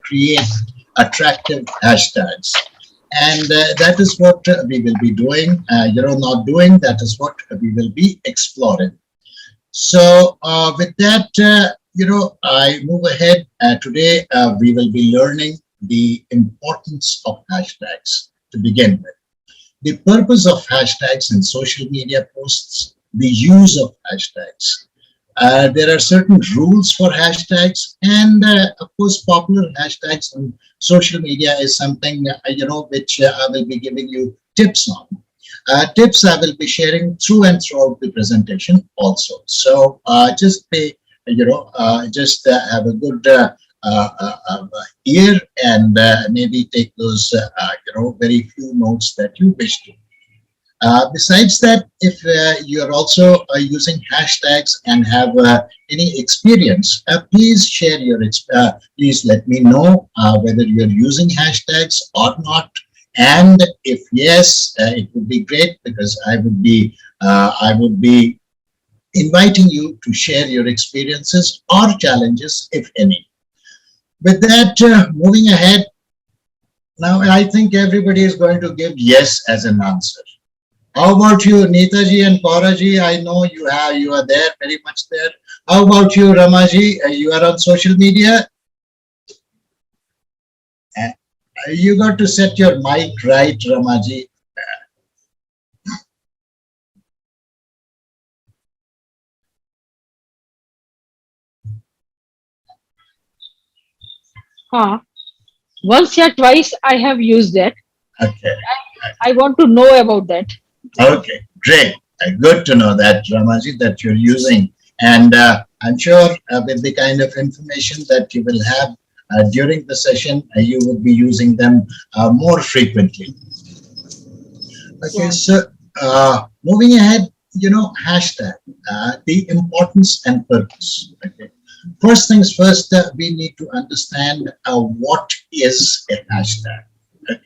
create attractive hashtags. And that is what we will be doing, not doing, that is what we will be exploring. So with that, I move ahead. Today, we will be learning the importance of hashtags to begin with. The purpose of hashtags in social media posts, the use of hashtags. There are certain rules for hashtags, and of course, popular hashtags on social media is something which I will be giving you tips on. Tips I will be sharing through and throughout the presentation also. So just pay, just have a good ear and maybe take those, very few notes that you wish to. Besides that, if you're also using hashtags and have any experience, please share your, please let me know whether you're using hashtags or not. And if yes, it would be great because I would be inviting you to share your experiences or challenges, if any. With that, moving ahead, now I think everybody is going to give yes as an answer. How about you, Neetaji and Pauraji? I know you are there, very much there. How about you, Ramaji? You are on social media? You got to set your mic right, Ramaji. Once or twice I have used that. Okay. I want to know about that. Okay, great. Good to know that, Ramaji, that you're using. And I'm sure with the kind of information that you will have during the session, you will be using them more frequently. Okay, yeah. So moving ahead, hashtag, the importance and purpose. Okay. First things first, we need to understand what is a hashtag. Okay.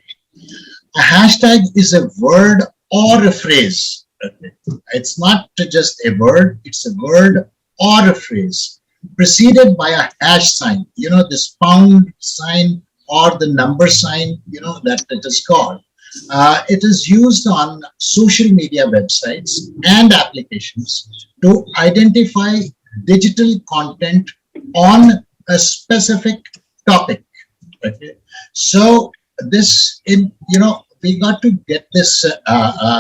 A hashtag is a word or a phrase. Okay. It's not just a word, it's a word or a phrase preceded by a hash sign, this pound sign or the number sign, that it is called. It is used on social media websites and applications to identify digital content on a specific topic. Okay. So this, we got to get this,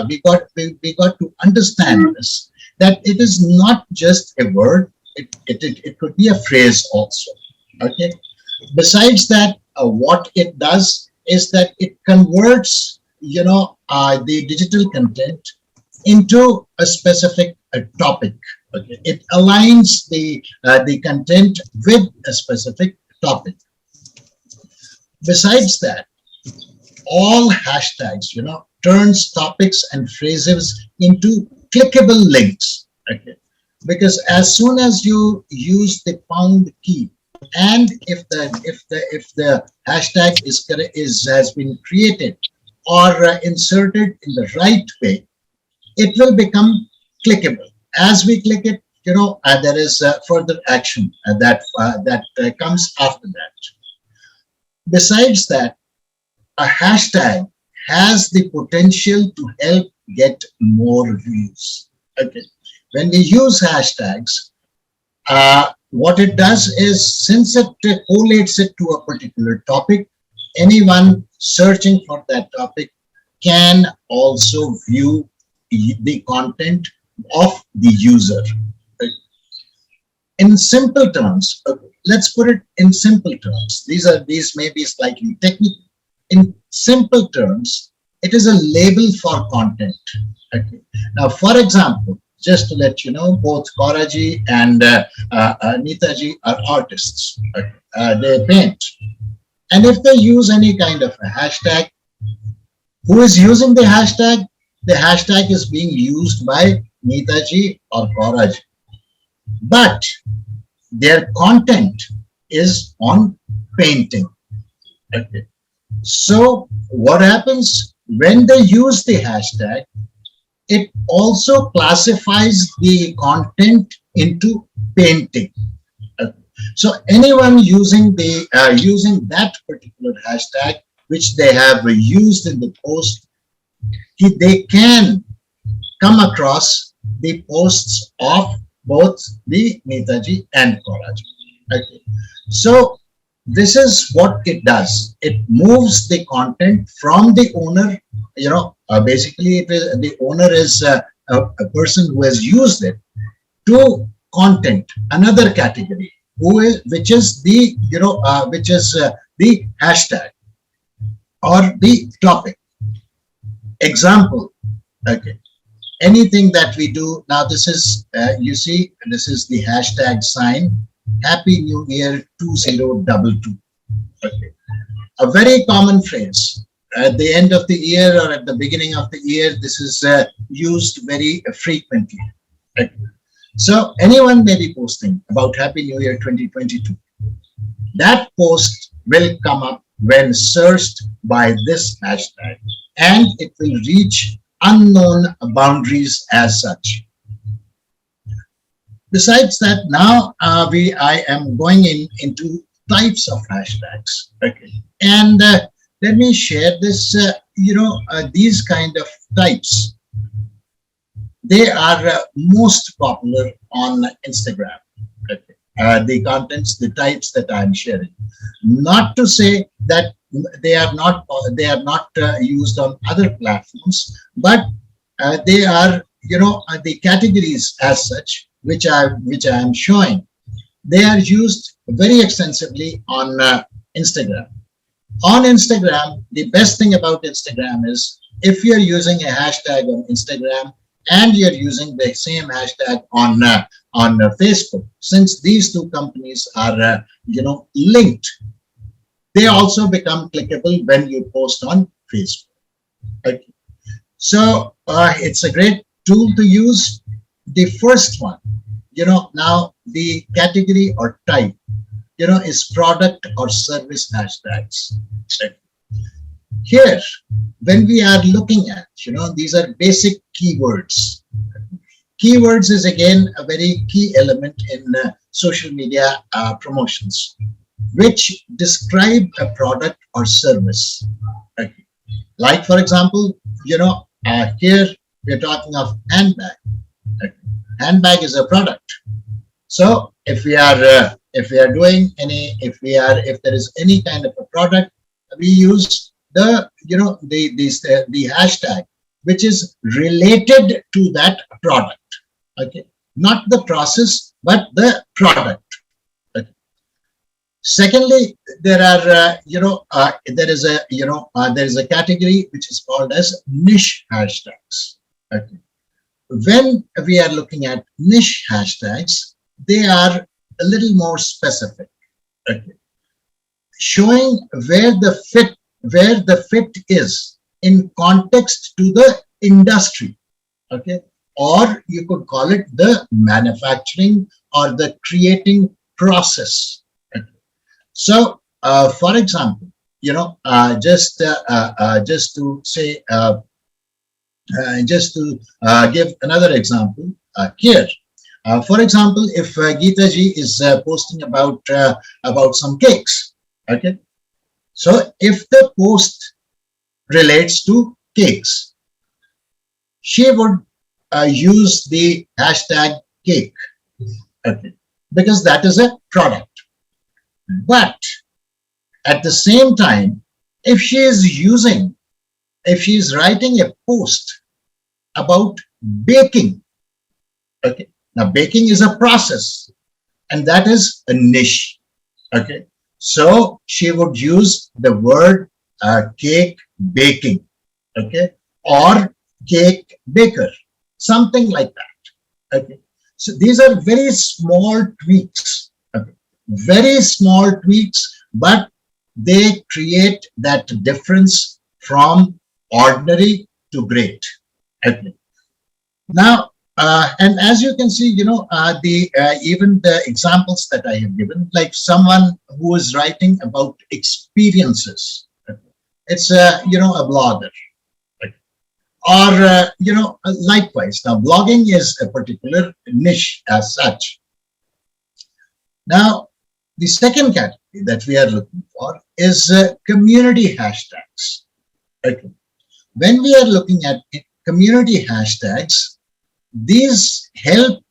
we got to understand this, that it is not just a word, it could be a phrase also. Okay. Besides that, what it does is that it converts, the digital content into a specific topic. Okay. It aligns the content with a specific topic. Besides that, all hashtags, turns topics and phrases into clickable links. Okay. Because as soon as you use the pound key, and if the hashtag has been created or inserted in the right way, it will become clickable. As we click it, there is further action that comes after that. Besides that, a hashtag has the potential to help get more views. Okay. When we use hashtags, what it does is, since it correlates it to a particular topic, anyone searching for that topic can also view the content of the user. In simple terms, let's put it in simple terms. These may be slightly technical. In simple terms, it is a label for content. Okay. Now, for example, just to let you know, both Kauraji and Neetaji are artists. They paint. And if they use any kind of a hashtag, who is using the hashtag? The hashtag is being used by Neetaji or Kauraji. But their content is on painting. Okay. So what happens when they use the hashtag? It also classifies the content into painting. So anyone using the using that particular hashtag which they have used in the post, they can come across the posts of both the Netaji and Koraji. Okay. So this is what it does. It moves the content from the owner. Basically, the owner is a person who has used it to content, another category, which is the the hashtag or the topic. Example. Okay. Anything that we do now, this is you see, this is the hashtag sign, Happy New Year 2022. Okay. A very common phrase at the end of the year or at the beginning of the year. This is used very frequently. Okay. So anyone may be posting about Happy New Year 2022. That post will come up when searched by this hashtag, and it will reach unknown boundaries as such. Besides that, now I am going into types of hashtags. Okay, and let me share this. These kind of types, they are most popular on Instagram. Okay. The contents, the types that I'm sharing. Not to say that they are not used on other platforms, but they are the categories as such which I am showing. They are used very extensively on Instagram. On Instagram, the best thing about Instagram is if you're using a hashtag on Instagram and you're using the same hashtag on Facebook, since these two companies are linked, they also become clickable when you post on Facebook. Okay. So it's a great tool to use. The first one, now the category or type, is product or service hashtags. Here, when we are looking at, these are basic keywords. Keywords is again a very key element in social media promotions, which describe a product or service. Okay. Like for example, here we're talking of handbag. Okay. Handbag is a product. So if there is any kind of a product, we use the hashtag which is related to that product. Okay, not the process but the product. Okay. Secondly, there is a category which is called as niche hashtags. Okay. When we are looking at niche hashtags, they are a little more specific. Okay. Showing where the fit is in context to the industry. Okay, or you could call it the manufacturing or the creating process. Okay. So for example, just to say just to give another example here. For example, if Geeta ji is posting about some cakes. Okay. So if the post relates to cakes, she would use the hashtag cake. Okay. Because that is a product. But at the same time, if she is writing a post about baking, okay. Now baking is a process, and that is a niche. Okay. So she would use the word cake baking, okay, or cake baker, something like that. Okay. So these are very small tweaks, okay, very small tweaks, but they create that difference from ordinary to great. Okay. Now, and as you can see, even the examples that I have given, like someone who is writing about experiences, it's a blogger, right? Or likewise. Now, blogging is a particular niche as such. Now, The second category that we are looking for is community hashtags. Okay. When we are looking at community hashtags, these help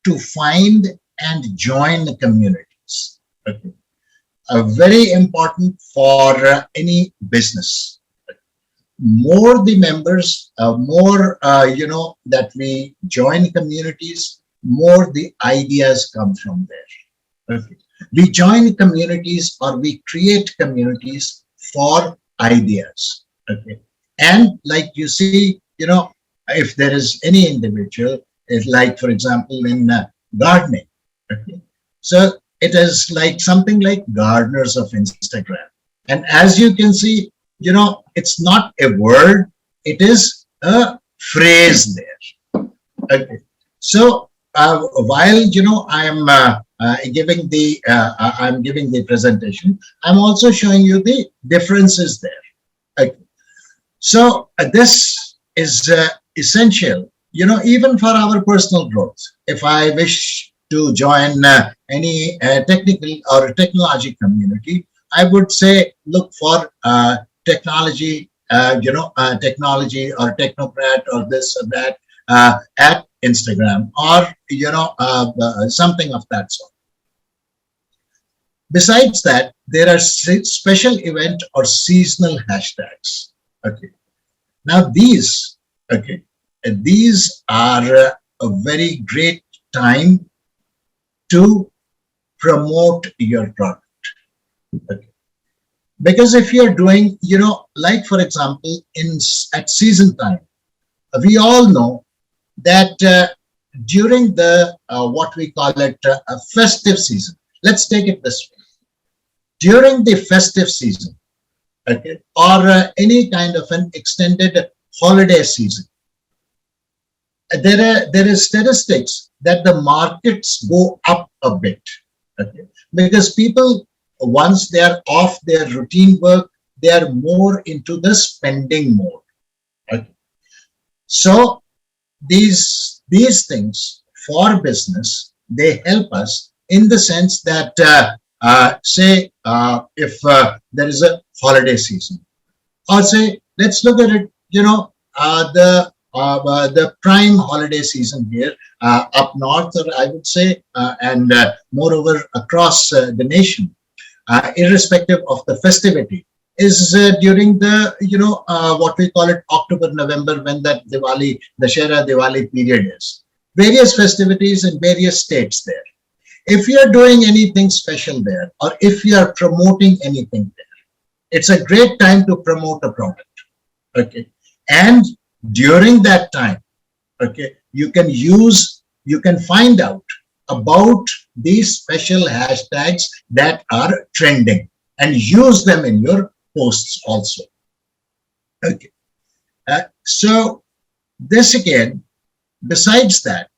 to find and join the communities. Okay. Very important for any business. More the members, more that we join communities, more the ideas come from there. Okay. We join communities or we create communities for ideas. Okay. And like you see, if there is any individual, like for example in gardening, okay. So it is like something like gardeners of Instagram. And as you can see, it's not a word, it is a phrase there. Okay. So while I'm giving the presentation, I'm also showing you the differences there. Okay. So this is essential, even for our personal growth. If I wish to join any technical or technology community, I would say look for technology or technocrat or this or that at Instagram or something of that sort. Besides that, there are special event or seasonal hashtags. Okay. Now these are a very great time to promote your product. Okay. Because if you're doing, like for example, at season time, we all know that during the what we call it a festive season. Let's take it this way. During the festive season, okay, or any kind of an extended holiday season, there is statistics that the markets go up a bit, okay, because people, once they are off their routine work, they are more into the spending mode. Okay. So these things for business, they help us in the sense that say if there is a holiday season, or say let's look at it, the prime holiday season here up north, or I would say, and moreover across the nation, irrespective of the festivity, is during the what we call it October, November, when that Diwali, Dashera Diwali period is. Various festivities in various states there. If you are doing anything special there, or if you are promoting anything there, it's a great time to promote a product. Okay. And during that time, okay, you can find out about these special hashtags that are trending and use them in your posts also. Okay. So this again, besides that,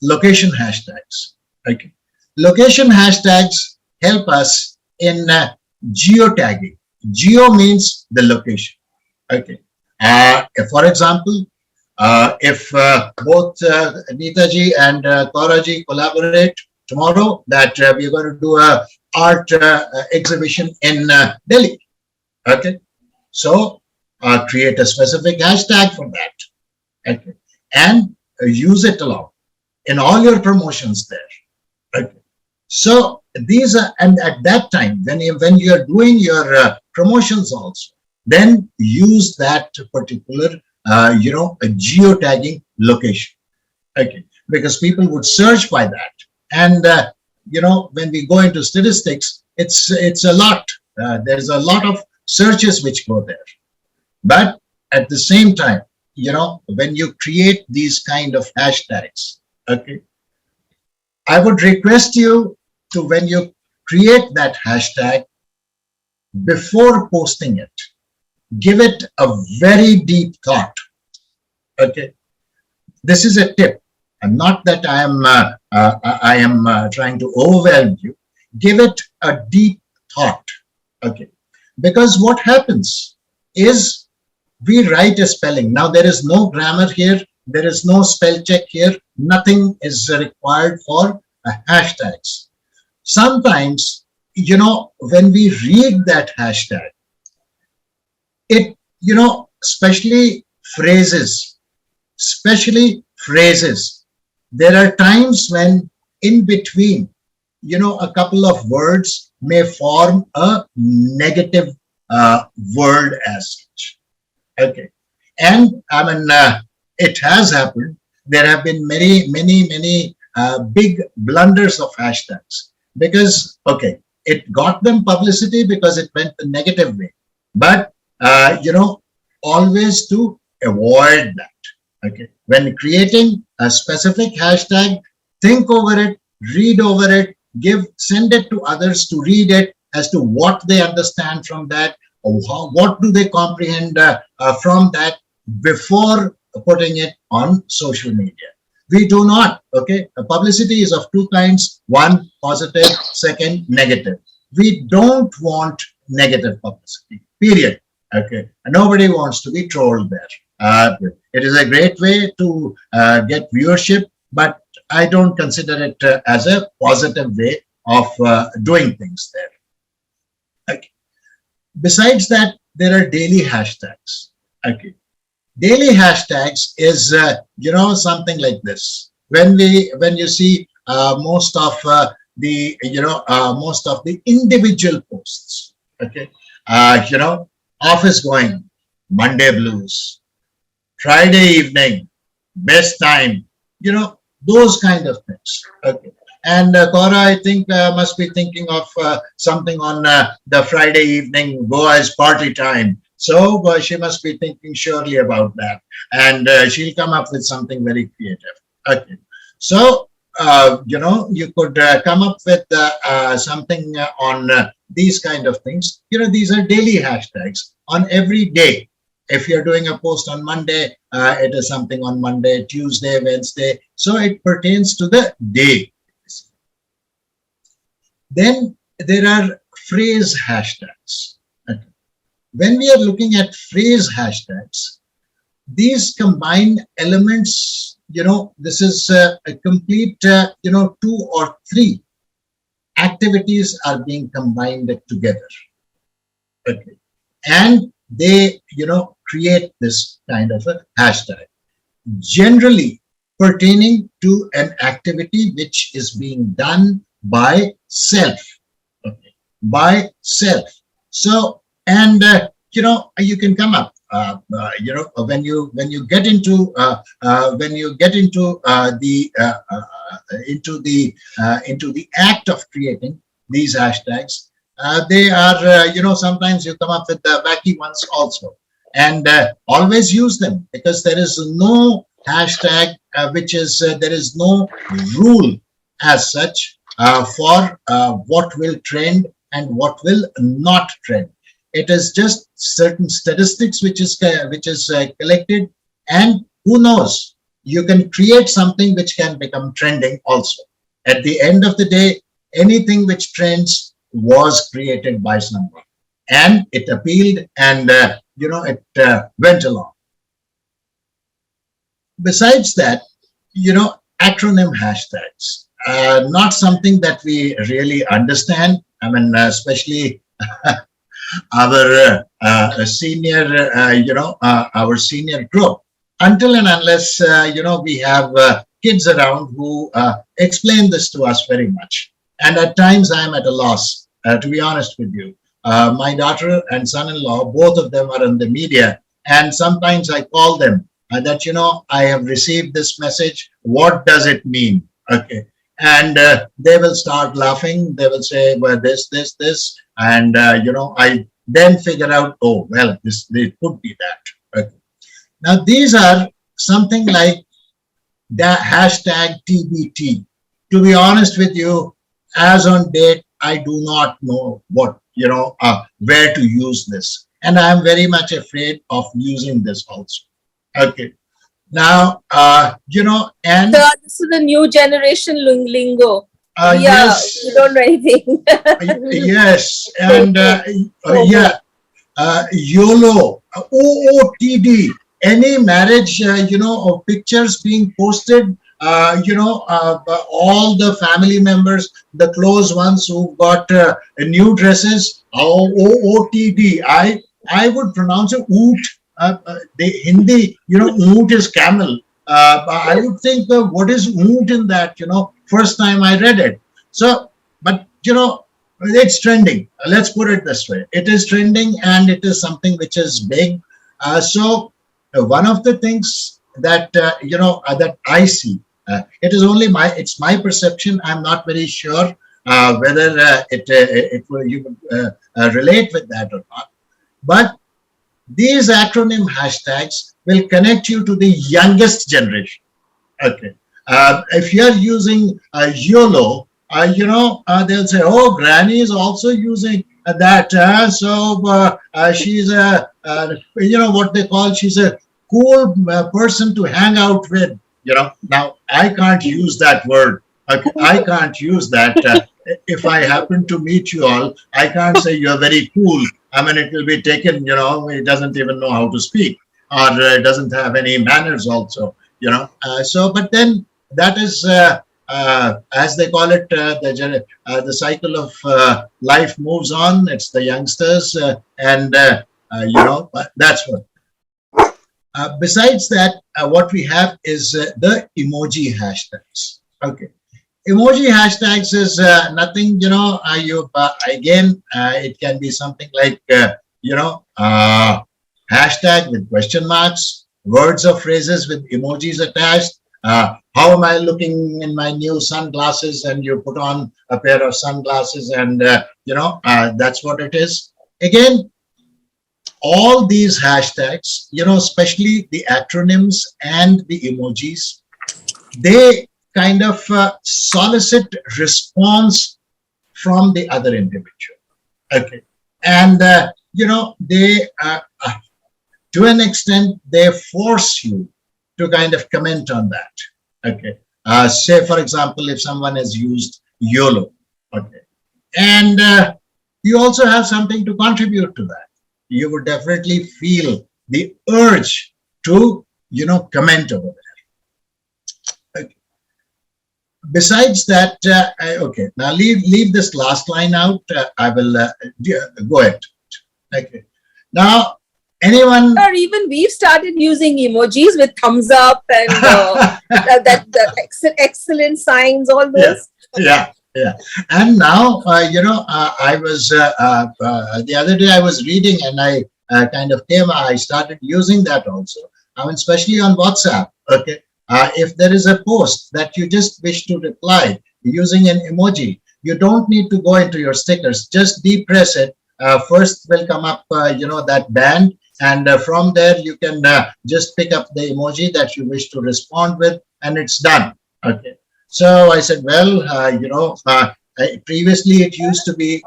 location hashtags. Okay. Location hashtags help us in geotagging. Geo means the location. Okay. For example, if both Neetaji and Kauraji collaborate tomorrow, that we're going to do a art exhibition in Delhi. Okay. So create a specific hashtag for that. Okay. And use it along in all your promotions there. Okay. So these are, and at that time, when you are doing your promotions also, then use that particular, a geotagging location. Okay. Because people would search by that. And, when we go into statistics, it's a lot. There's a lot of searches which go there. But at the same time, when you create these kind of hashtags, okay, I would request you to, when you create that hashtag, before posting it, give it a very deep thought. Okay, this is a tip. And not that I am trying to overwhelm you. Give it a deep thought. Okay, because what happens is we write a spelling. Now there is no grammar here. There is no spell check here. Nothing is required for hashtags. sometimes, when we read that hashtag, it, especially phrases, there are times when in between, a couple of words may form a negative word as such. Okay. And I mean, it has happened. There have been many big blunders of hashtags because, okay, it got them publicity because it went the negative way. But, always to avoid that. Okay. When creating a specific hashtag, think over it, read over it, send it to others to read it as to what they understand from that, or what do they comprehend from that before putting it on social media. We do not, okay? Publicity is of two kinds: one, positive; second, negative. We don't want negative publicity, period. Okay, and nobody wants to be trolled there. It is a great way to get viewership, but I don't consider it as a positive way of doing things there. Okay. Besides that, there are daily hashtags. Okay. Daily hashtags is something like this. When you see most of the individual posts, okay, office going, Monday blues, Friday evening, best time, those kind of things. Okay. And Cora, I think, must be thinking of something on the Friday evening, Goa's party time. So she must be thinking surely about that. And she'll come up with something very creative. Okay. So, you could come up with something on these kind of things. These are daily hashtags on every day. If you're doing a post on Monday, it is something on Monday, Tuesday, Wednesday. So it pertains to the day. Then there are phrase hashtags. Okay. When we are looking at phrase hashtags, these combine elements, this is a complete, 2 or 3 activities are being combined together. Okay. And they, create this kind of a hashtag, generally pertaining to an activity which is being done by self. Okay. By self. So, and you can come up. When you get into the act of creating these hashtags, they are sometimes you come up with the wacky ones also, and always use them, because there is no hashtag there is no rule as such for what will trend and what will not trend. It is just certain statistics which is collected, and who knows, you can create something which can become trending also. At the end of the day, anything which trends was created by someone, and it appealed, and it went along. Besides that, acronym hashtags, not something that we really understand. I mean, especially our senior, our senior group, until and unless we have kids around who explain this to us very much. And at times I am at a loss, to be honest with you. My daughter and son-in-law, both of them are in the media, and sometimes I call them that I have received this message. What does it mean? Okay. And they will start laughing. They will say, well, this, and I then figure out, oh, well, it could be that. Okay. Now these are something like the hashtag TBT. To be honest with you, as on date, I do not know where to use this, and I am very much afraid of using this also. Okay. Now, and so this is the new generation lingo. yes, we don't know anything. yes, and yeah, YOLO, OOTD, any marriage, pictures being posted all the family members, the close ones who got new dresses, OOTD. I would pronounce it oot. The Hindi, oot is camel. I would think, what is oot in that? First time I read it. So, but it's trending. Let's put it this way: it is trending, and it is something which is big. One of the things that that I see, it's my perception. I'm not very sure whether it will you would relate with that or not. But these acronym hashtags will connect you to the youngest generation. Okay. If you're using YOLO, they'll say, "Oh, Granny is also using that." She's what they call, she's a cool person to hang out with. Now I can't use that word. Okay, I can't use that. If I happen to meet you all, I can't say you're very cool. I mean, it will be taken, he doesn't even know how to speak, or doesn't have any manners also, but then that is, as they call it, the cycle of life moves on. It's the youngsters, and that's what. Besides that, what we have is the emoji hashtags. Okay. Emoji hashtags is nothing, again, it can be something like, hashtag with question marks, words or phrases with emojis attached. How am I looking in my new sunglasses? And you put on a pair of sunglasses, and, that's what it is. Again, all these hashtags, especially the acronyms and the emojis, they kind of solicit response from the other individual. Okay. And, they, to an extent, they force you to kind of comment on that. Okay. Say, for example, if someone has used YOLO. Okay. And you also have something to contribute to that. You would definitely feel the urge to, comment over there. Okay. Besides that, okay, now leave this last line out. I will go ahead. Okay. Now, anyone? Or even we've started using emojis with thumbs up and excellent signs, all those. Yeah. And now, I was the other day I was reading, and I I started using that also. I mean, especially on WhatsApp. Okay. If there is a post that you just wish to reply using an emoji, you don't need to go into your stickers. Just depress it. First will come up, that band. And from there, you can just pick up the emoji that you wish to respond with, and it's done. Okay. So I said, well, previously it used to be,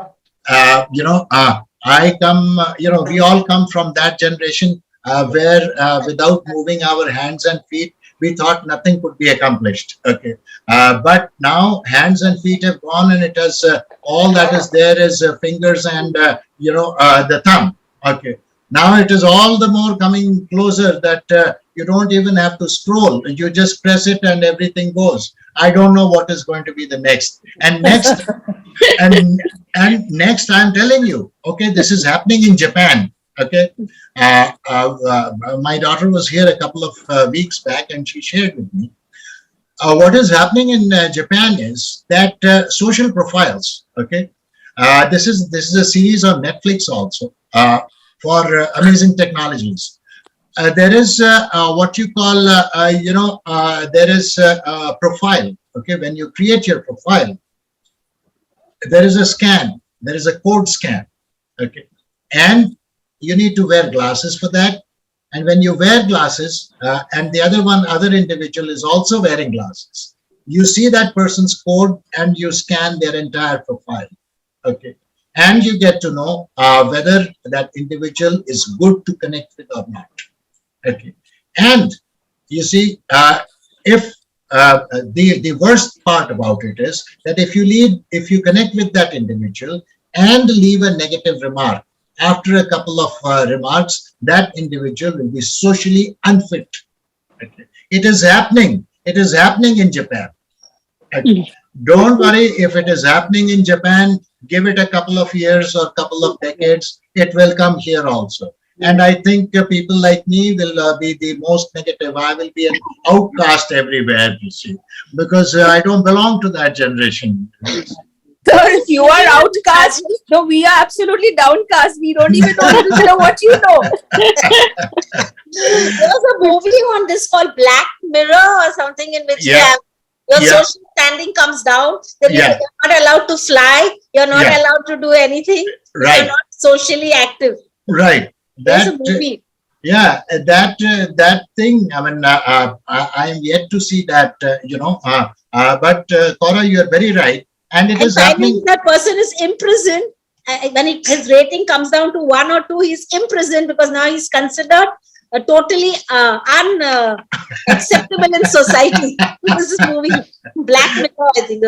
I come, we all come from that generation where without moving our hands and feet, we thought nothing could be accomplished. Okay. But now hands and feet have gone, and it has all that is there is fingers and, the thumb. Okay. Now it is all the more coming closer that you don't even have to scroll. You just press it and everything goes. I don't know what is going to be the next. And next, and next, I'm telling you, okay, this is happening in Japan. Okay. My daughter was here a couple of weeks back, and she shared with me. What is happening in Japan is that social profiles. Okay. This is a series on Netflix also. For amazing technologies. There is what you call, there is a profile. Okay, when you create your profile, there is a scan, there is a code scan. Okay, and you need to wear glasses for that. And when you wear glasses, and the other individual is also wearing glasses, you see that person's code and you scan their entire profile. Okay. And you get to know whether that individual is good to connect with or not. Okay. And you see, if the worst part about it is that if you connect with that individual and leave a negative remark, after a couple of remarks, that individual will be socially unfit. Okay. It is happening It is happening in Japan. Mm. Don't worry if it is happening in Japan. Give it a couple of years or couple of decades. It will come here also. And I think people like me will be the most negative. I will be an outcast everywhere, you see, because I don't belong to that generation. So if you are outcast, no, we are absolutely downcast. We don't even know a little bit of what you know. There was a movie on this called Black Mirror or something, in which Yeah. your Yeah. social standing comes down. Then Yeah. you're not allowed to fly. You're not Yeah. allowed to do anything. You're Right, not socially active. right. There's a That movie. Yeah, that thing. I mean, I am yet to see that. But Cora, you are very right, and it And is happening. finally, that person is imprisoned. When his rating comes down to 1 or 2, he's imprisoned because now he's considered totally unacceptable in society. This is movie Black Mirror, I think.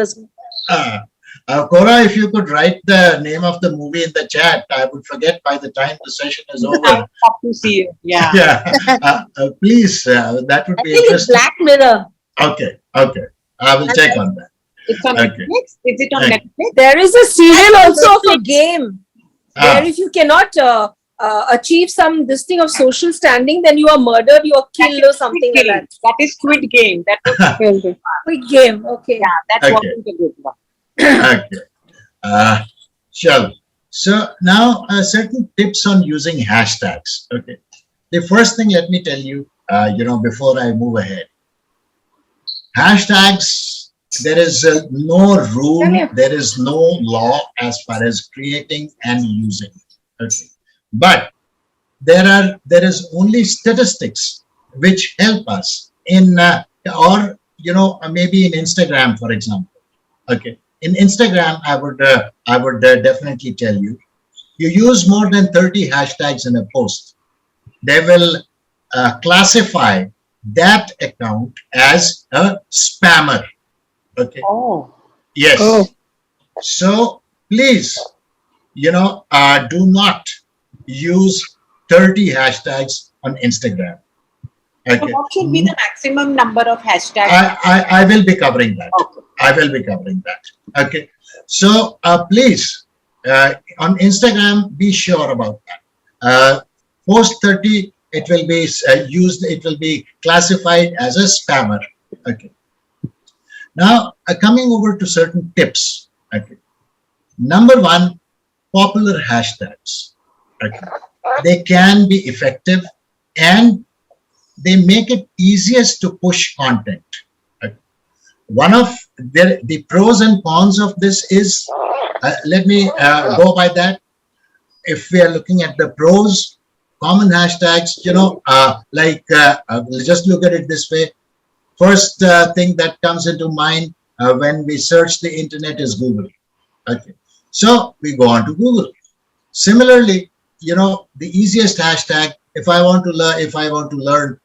Uh, Cora, if you could write the name of the movie in the chat, I would forget by the time the session is I over. would love to see it. Yeah. Yeah, please, that would I be think it's interesting. Black Mirror. Okay, okay, I will check on that. It's on Okay. Netflix. Is it on Okay. Netflix? There is a serial also of a game Ah, where if you cannot achieve this thing of social standing, then you are murdered, you are killed or something like that. That is Squid Game. That was filmed. Quick game. Okay. Yeah, that Okay. wasn't a good one. okay. Sure. So now certain tips on using hashtags. Okay. The first thing, let me tell you, before I move ahead, hashtags. There is no rule. There is no law as far as creating and using. Okay. But there is only statistics which help us in maybe in Instagram, for example. Okay. In Instagram, I would definitely tell you, you use more than 30 hashtags in a post, they will classify that account as a spammer. Okay. Oh. Yes. Oh. So please, do not use 30 hashtags on Instagram. So Okay. what should be the maximum number of hashtags? I will be covering that. Okay. I will be covering that. Okay. So please, on Instagram, be sure about that. Post 30, it will be used, it will be classified as a spammer. Okay. Now, coming over to certain tips. Okay. Number one, popular hashtags. Okay. They can be effective and they make it easiest to push content. Okay. One of the pros and cons of this is, let me go by that. If we are looking at the pros, common hashtags, just look at it this way. First thing that comes into mind when we search the internet is Google. Okay, so we go on to Google. Similarly, the easiest hashtag, if I want to learn,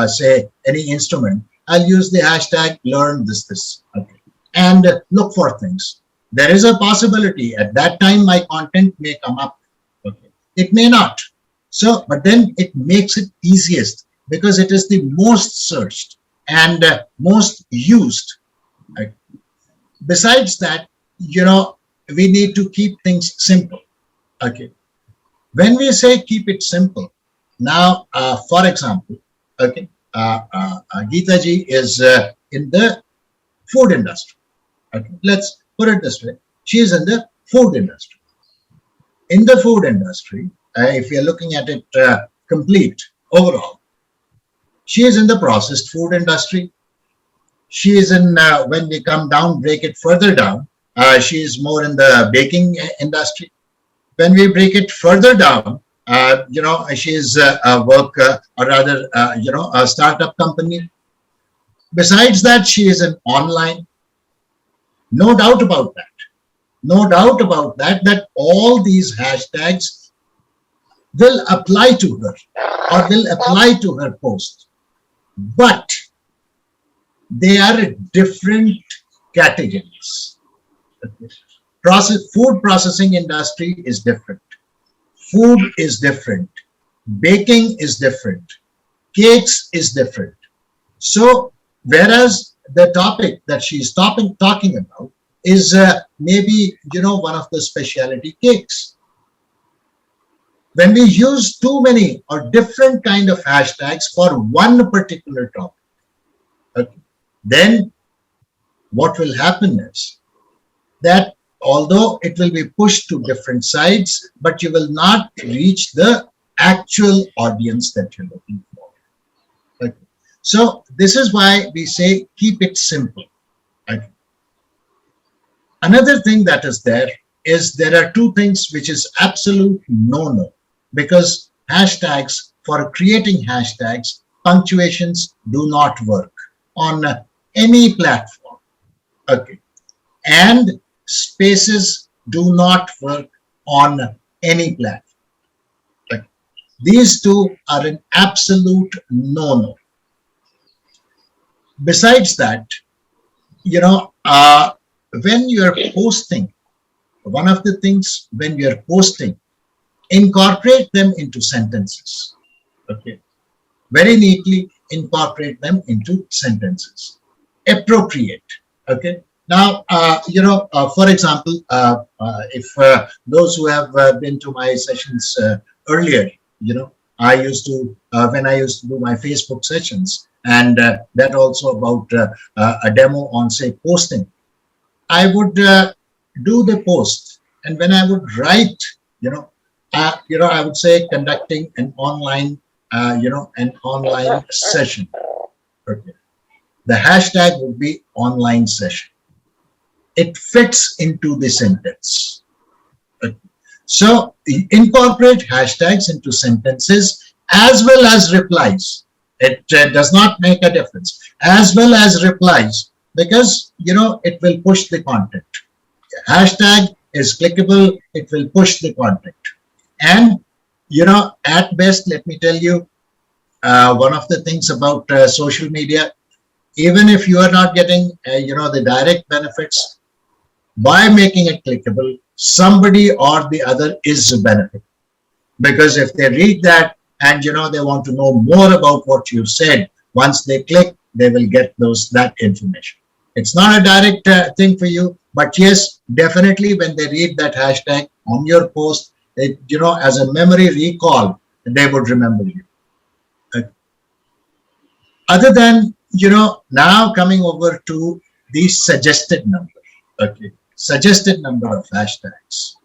say any instrument, I'll use the hashtag learn this. Okay, and look for things. There is a possibility at that time my content may come up. Okay, it may not. So, but then it makes it easiest because it is the most searched and most used. Right? Besides that, we need to keep things simple. Okay. When we say keep it simple, now, for example, okay, Geeta ji is in the food industry. Okay. Let's put it this way. She is in the food industry. In the food industry, if you're looking at it complete overall, she is in the processed food industry. She is in, when we come down, break it further down, she is more in the baking industry. When we break it further down, she is a worker, or rather, a startup company. Besides that, she is an online. No doubt about that. No doubt about that, that all these hashtags will apply to her or will apply to her post. But they are different categories. Food processing industry is different. Food is different. Baking is different. Cakes is different. So Whereas the topic that she's talking about is maybe, one of the specialty cakes. When we use too many or different kind of hashtags for one particular topic, okay, then what will happen is that although it will be pushed to different sides, but you will not reach the actual audience that you're looking for. Okay. So this is why we say keep it simple. Okay. Another thing that is there are two things which is absolute no-no, because hashtags, for creating hashtags, punctuations do not work on any platform. Okay. And spaces do not work on any platform. Okay. These two are an absolute no-no. Besides that, when you're posting, one of the things when you're posting, incorporate them into sentences. Okay. Very neatly incorporate them into sentences. Appropriate. Okay. Now, for example, if those who have been to my sessions earlier, I used to, when I used to do my Facebook sessions, and that also about a demo on, say, posting, I would do the post, and when I would write, I would say conducting an online, an online session. Okay. The hashtag would be online session. It fits into the sentence. Okay. So incorporate hashtags into sentences as well as replies. It does not make a difference. As well as replies, because, it will push the content. Hashtag is clickable, it will push the content. And, at best, let me tell you, one of the things about social media, even if you are not getting, the direct benefits, by making it clickable, somebody or the other is a benefit. Because if they read that and, they want to know more about what you said, once they click, they will get that information. It's not a direct thing for you, but yes, definitely when they read that hashtag on your post, it, as a memory recall, they would remember you. Okay. Other than, now coming over to the suggested number. Okay. Suggested number of hashtags.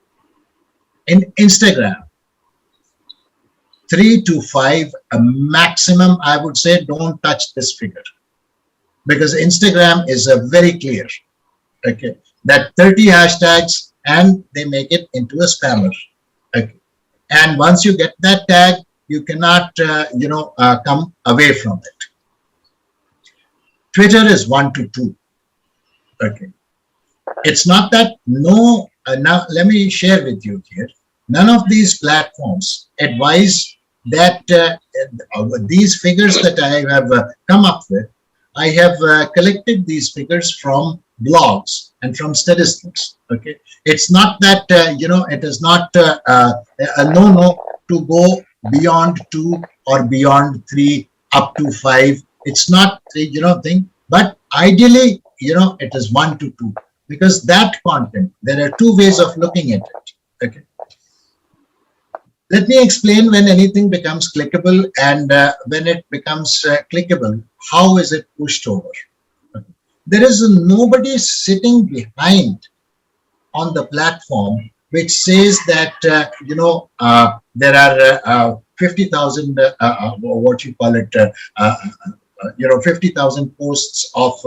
In Instagram, 3 to 5, a maximum, I would say, don't touch this figure. Because Instagram is a very clear, okay, that 30 hashtags and they make it into a spammer. Okay. And once you get that tag, you cannot, come away from it. Twitter is 1 to 2. Okay. It's not that now let me share with you here. None of these platforms advise that these figures that I have come up with, I have collected these figures from blogs and from statistics. Okay, it's not that it is not a no-no to go beyond 2 or beyond 3 up to 5. It's not thing, but ideally it is 1 to 2, because that content, there are two ways of looking at it. Okay. Let me explain when anything becomes clickable and when it becomes clickable, how is it pushed over? Okay. There is nobody sitting behind on the platform which says that, there are 50,000, what you call it, 50,000 posts of,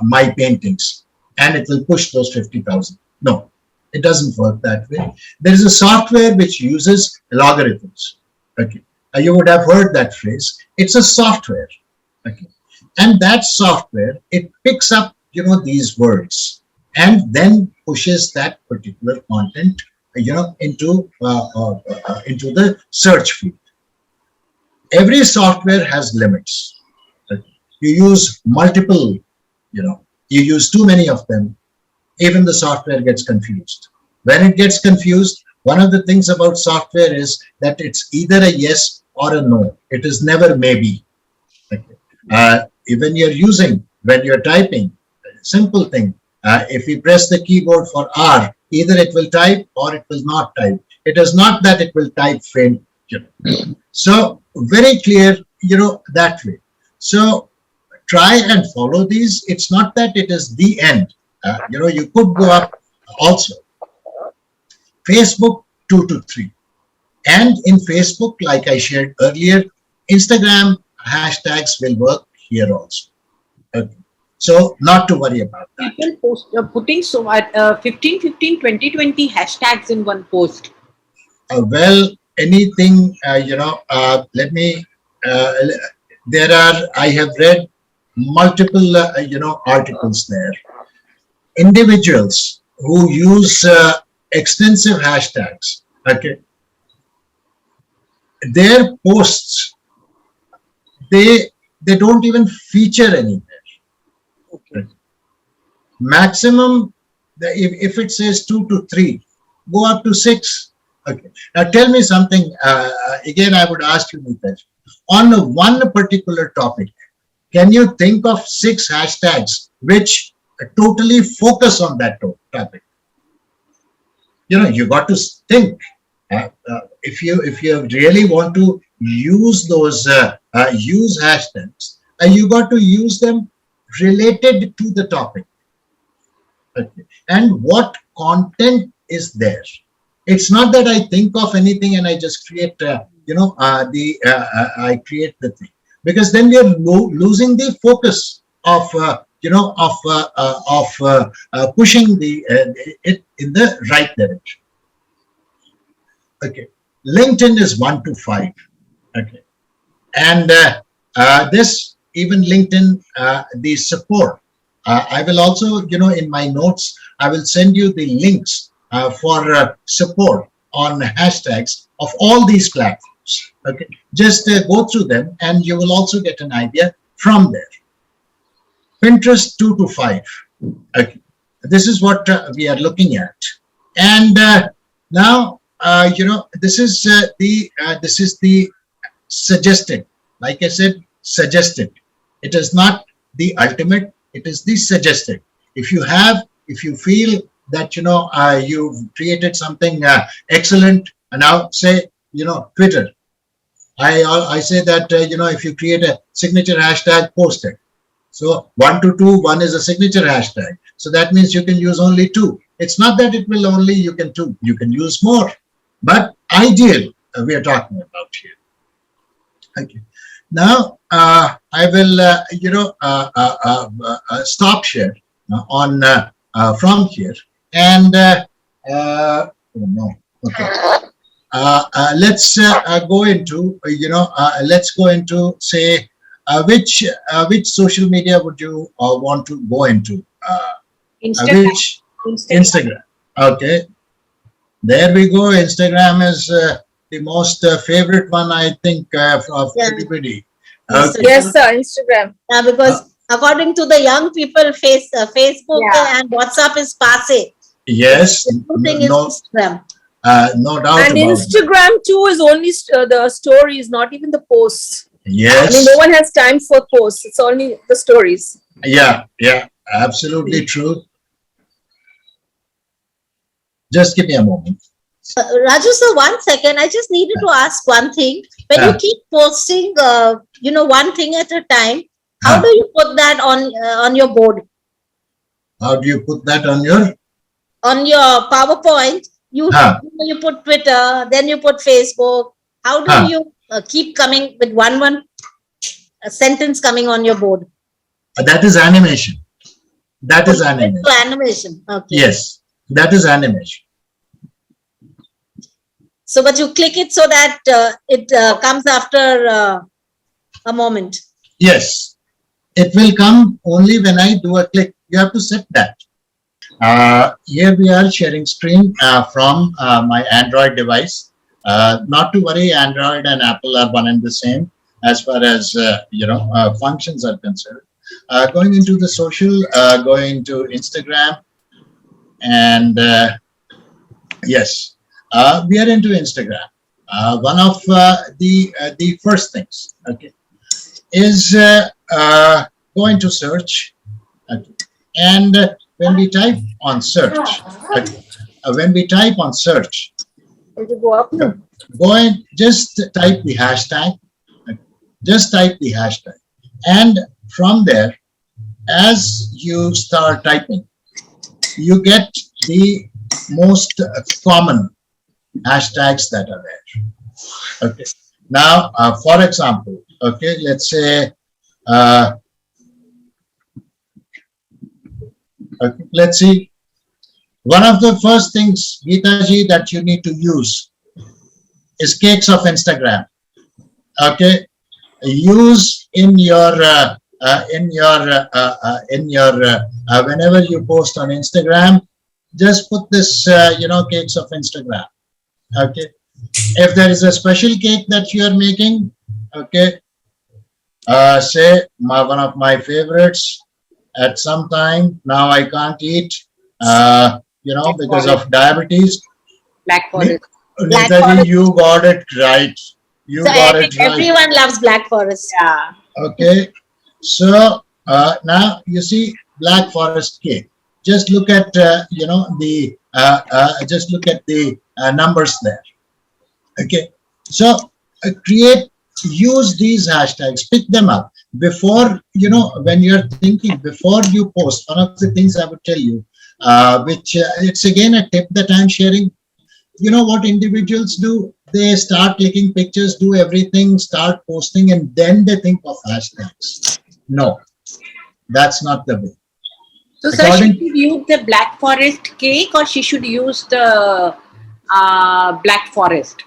my paintings, and it will push those 50,000. No. It doesn't work that way. There is a software which uses logarithms. Okay, you would have heard that phrase. It's a software. Okay, and that software, it picks up these words and then pushes that particular content into the search field. Every software has limits. Okay. You use multiple. You use too many of them. Even the software gets confused. When it gets confused, one of the things about software is that it's either a yes or a no. It is never maybe. Okay. when you're typing, simple thing. If we press the keyboard for R, either it will type or it will not type. It is not that it will type faint. So very clear, that way. So try and follow these. It's not that it is the end. You could go up also. Facebook 2 to 3. And in Facebook, like I shared earlier, Instagram hashtags will work here also. Okay. So not to worry about that. People putting 15, 15, 20, 20 hashtags in one post. Well, anything, let me, I have read multiple, articles there. Individuals who use extensive hashtags, okay, their posts, they don't even feature anywhere. Okay. Maximum, if it says 2 to 3, go up to 6. Okay. Now tell me something. Again, I would ask you, Nitesh, on one particular topic, can you think of 6 hashtags which totally focus on that topic? You got to think. If you really want to use those use hashtags, you got to use them related to the topic. Okay. And what content is there? It's not that I think of anything and I just create, I create the thing, because then we are losing the focus of, pushing it in the right direction. Okay. LinkedIn is 1 to 5. Okay. And this, even LinkedIn, the support. I will also, in my notes, I will send you the links for support on hashtags of all these platforms. Okay, just go through them and you will also get an idea from there. Pinterest 2 to 5. Okay, this is what we are looking at. And now, this is the suggested. Like I said, suggested. It is not the ultimate. It is the suggested. If you feel that you've created something excellent, and now say Twitter. I say that if you create a signature hashtag, post it. So 1 to 2, 1 is a signature hashtag. So that means you can use only 2. It's not that it will only you can use more, but ideal we are talking about here. Okay. Now I will stop share on from here and oh no, okay. Let's go into say which social media would you want to go into? Instagram. Which Instagram. Okay, there we go. Instagram is the most favorite one, I think, of everybody. Okay. Yes, sir. Instagram. Because according to the young people, Facebook and WhatsApp is passe. Yes, The new thing is Instagram. no doubt And about Instagram too is only the stories, not even the posts. it. Yes. I mean, no one has time for posts. It's only the stories. Yeah, absolutely true. Just give me a moment. Raju sir, 1 second. I just needed to ask one thing. When you keep posting, one thing at a time, how do you put that on your board? How do you put that on your? On your PowerPoint, you put Twitter, then you put Facebook. How do you keep coming with one sentence coming on your board? That is animation. That is animation. Animation. Okay. Yes, that is animation. So, but you click it so that it comes after a moment. Yes, it will come only when I do a click. You have to set that. Here we are sharing screen from my Android device. Not to worry, Android and Apple are one and the same as far as functions are concerned. Going into the social, going to Instagram, and yes, we are into Instagram. One of the first things. Okay, is go into search, okay. And when we type on search, okay, when we type on search, Will you go up? No. go and just type the hashtag, okay. Just type the hashtag, and from there, as you start typing, you get the most common hashtags that are there. Okay. Now, for example, okay, let's say, okay, let's see. One of the first things, Geeta ji, that you need to use is cakes of Instagram. Okay, use in your whenever you post on Instagram, just put this cakes of Instagram. Okay, if there is a special cake that you are making, okay, say one of my favorites at some time now I can't eat, because of diabetes. Black Forest. Black Neetaji, Forest. you got it right. You So got it right. everyone loves Black Forest. Yeah. Okay, so now you see Black Forest cake. Just look at just look at the numbers there. Okay, so use these hashtags, pick them up before, when you're thinking, before you post. One of the things I would tell you, which it's again a tip that I'm sharing. You know what individuals do? They start clicking pictures, do everything, start posting, and then they think of hashtags. No, that's not the way. So, sir, According- she should use the Black Forest cake, or she should use the Black Forest?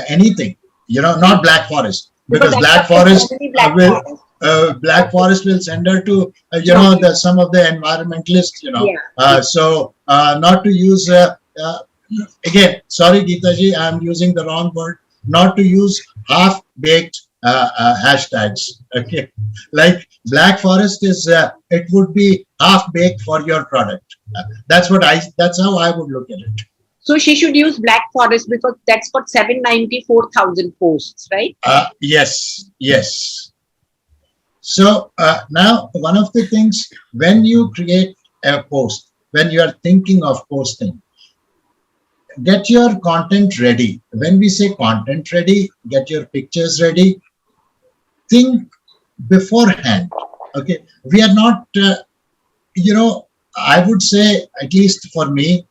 Anything, not Black Forest, because that's Black what there's Forest so many Black will Forest. Black Forest will send her to some of the environmentalists. Yeah. So not to use again. Sorry, Geeta ji, I'm using the wrong word. Not to use half-baked hashtags. Okay, like Black Forest is it would be half-baked for your product. That's how I would look at it. So she should use Black Forest because that's got 794,000 posts, right? Yes, yes. So now one of the things, when you create a post, when you are thinking of posting, get your content ready. When we say content ready, get your pictures ready. Think beforehand. Okay, we are not, I would say, at least for me,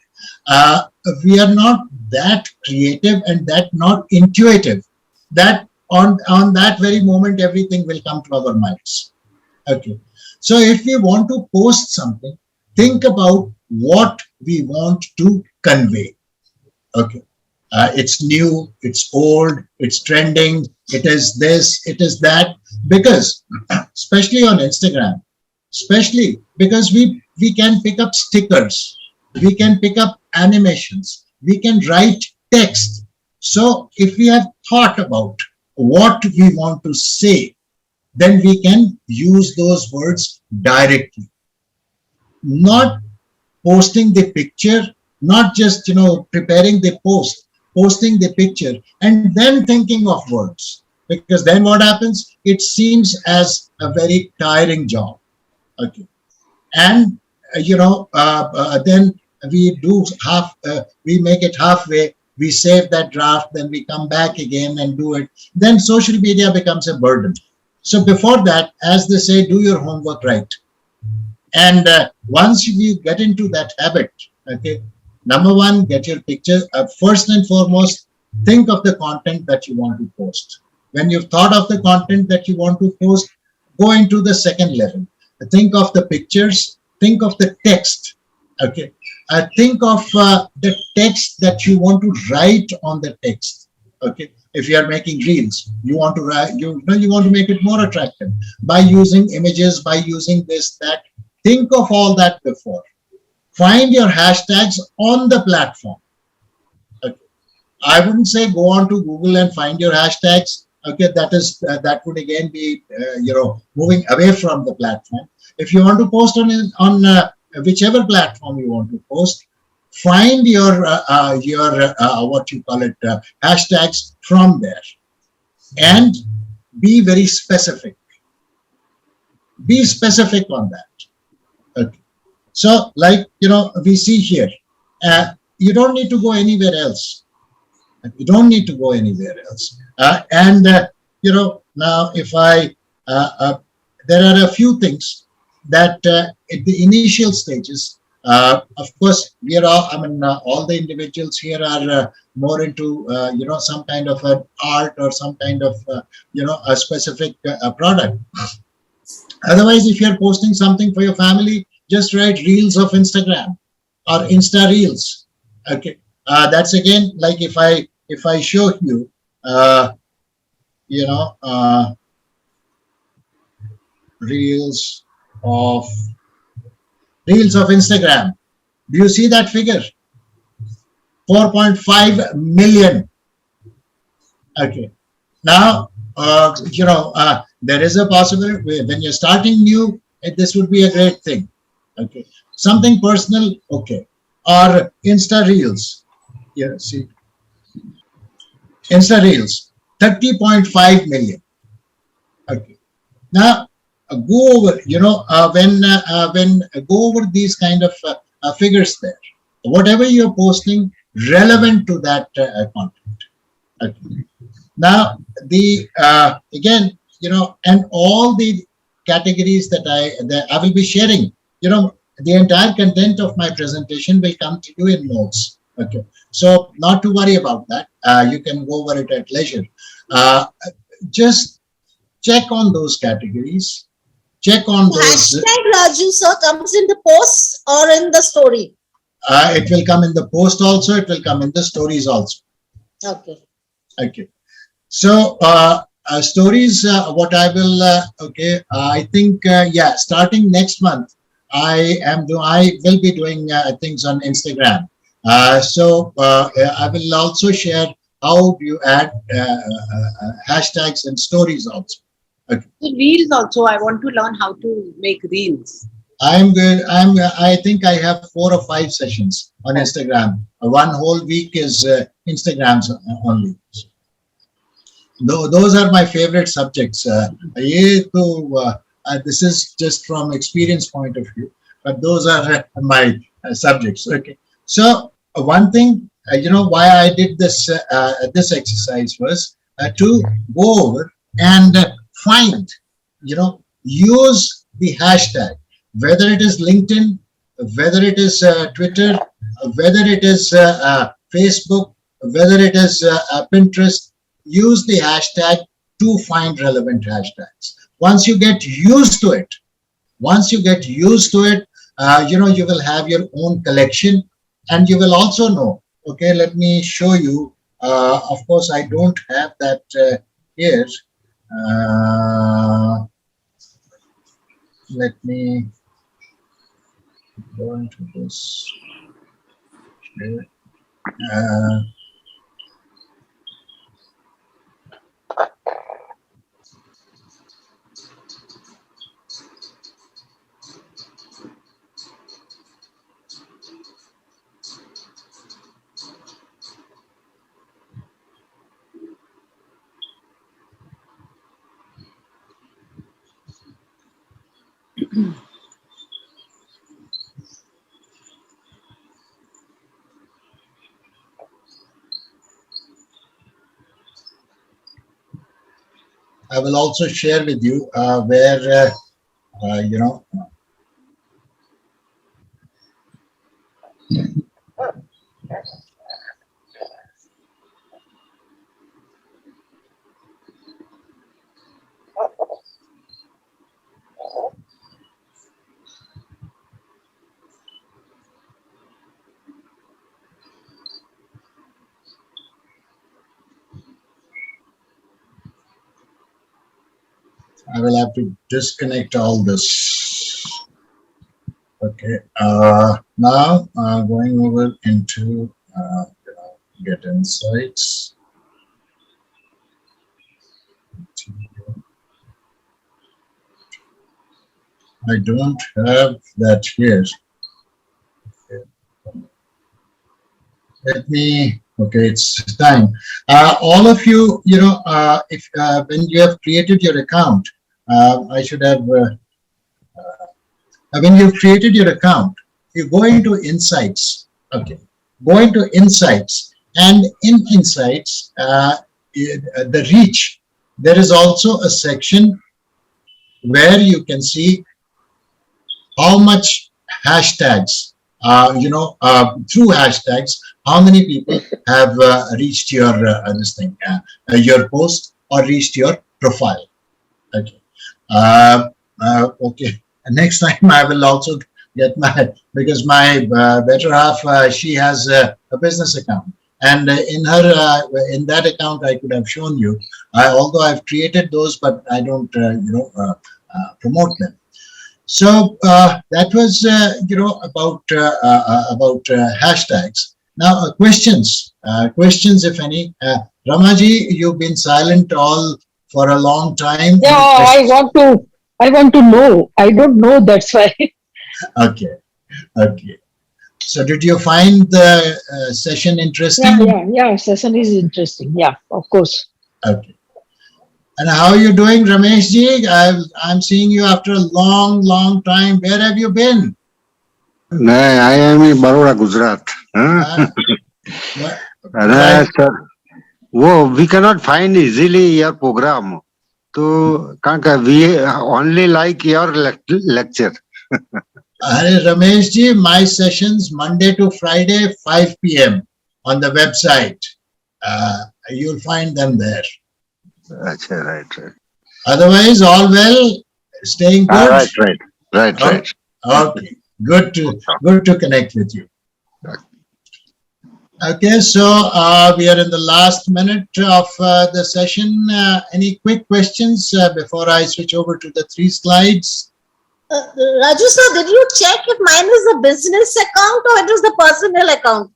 we are not that creative and that not intuitive that on that very moment everything will come to our minds. Okay, so if we want to post something, think about what we want to convey. Okay, it's new, it's old, it's trending, it is this, it is that, because especially on Instagram, especially because we can pick up stickers, we can pick up animations, we can write text. So if we have thought about what we want to say, then we can use those words directly. Not posting the picture, not just preparing the post, posting the picture and then thinking of words, because then what happens? It seems as a very tiring job. Okay, and then we do we make it halfway, we save that draft, then we come back again and do it. Then social media becomes a burden. So before that, as they say, do your homework right. And once you get into that habit, okay, number one, get your picture. First and foremost, think of the content that you want to post. When you've thought of the content that you want to post, go into the second level. Think of the pictures, think of the text. Okay, think of the text that you want to write on the text. Okay, if you are making reels, you want to write, you want to make it more attractive by using images, by using this, that. Think of all that before. Find your hashtags on the platform. Okay, I wouldn't say go on to Google and find your hashtags. Okay, that would again be moving away from the platform. If you want to post on whichever platform you want to post, find your what you call it hashtags from there, and be very specific. Be specific on that. Okay. So, like, we see here, you don't need to go anywhere else. You don't need to go anywhere else. Now if there are a few things that at the initial stages, of course, we are all, all the individuals here are more into, some kind of an art or some kind of, a specific product. Otherwise, if you're posting something for your family, just write reels of Instagram or Insta reels. Okay. That's again, like if I show you, reels of Instagram. Do you see that figure? 4.5 million. Okay. Now, there is a possibility when you're starting new, this would be a great thing. Okay. Something personal, okay. Or Insta Reels. Yeah, see. Insta Reels, 30.5 million. Okay. Now, go over, when go over these kind of figures there. Whatever you're posting, relevant to that content. Okay. Now, again, and all the categories that I will be sharing, the entire content of my presentation will come to you in notes. Okay. So not to worry about that. You can go over it at leisure. Just check on those categories. Check on those. Hashtag Raju sir comes in the post or in the story? It will come in the post also. It will come in the stories also. Okay. Okay. So stories, what I will, I think, starting next month, I will be doing things on Instagram. So I will also share how you add hashtags and stories also. Okay. Reels also, I want to learn how to make reels. I'm good. I think I have 4 or 5 sessions on Instagram. One whole week is Instagrams only. Those are my favorite subjects. This is just from experience point of view, but those are my subjects. Okay. So one thing, why I did this this exercise was to go over and find, use the hashtag, whether it is LinkedIn, whether it is Twitter, whether it is Facebook, whether it is Pinterest. Use the hashtag to find relevant hashtags. Once you get used to it, you will have your own collection, and you will also know. Okay, let me show you. Of course, I don't have that here. Let me go into this. I will also share with you where, I will have to disconnect all this. Okay. Now going over into Get Insights. I don't have that here. Okay. Let me. Okay, it's time. All of you, if when you have created your account, I should have when you've created your account, you go into Insights. Okay, go into Insights, and in Insights, the reach. There is also a section where you can see how much hashtags, through hashtags, how many people have reached your your post or reached your profile. Okay. Okay. Next time I will also get because my better half, she has a business account. And in that account, I could have shown you, although I've created those, but I don't, promote them. So that was, about hashtags. Now, questions, if any. Ramaji, you've been silent all for a long time. Yeah, I want to know. I don't know. That's why. Okay. Okay. So did you find the session interesting? Yeah. Session is interesting. Yeah, of course. Okay. And how are you doing, Ramesh ji? I'm seeing you after a long time. Where have you been? No, I am in Baroda, Gujarat. Right. Sir, we cannot find easily your program. So, we only like your lecture. Ramesh ji, my sessions Monday to Friday, 5 p.m. on the website. You'll find them there. Right. Otherwise, all well, staying good. Right. Okay, good to connect with you. Okay, so we are in the last minute of the session. Any quick questions before I switch over to the 3 slides? Raju sir, did you check if mine is a business account or it is the personal account?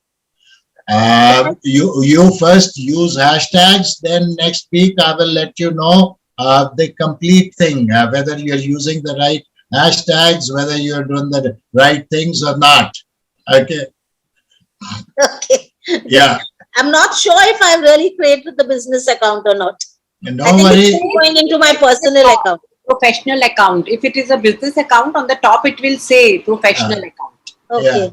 You first use hashtags, then next week I will let you know the complete thing, whether you're using the right hashtags, whether you're doing the right things or not. Okay. Okay. Yeah. I'm not sure if I've really created the business account or not. And I don't think worry. it's going into my personal account. Professional account. If it is a business account, on the top it will say professional account. Okay. Yeah.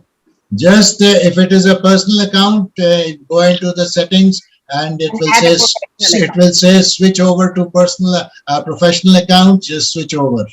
Just if it is a personal account, go into the settings and it will say switch over to professional account. Just switch over.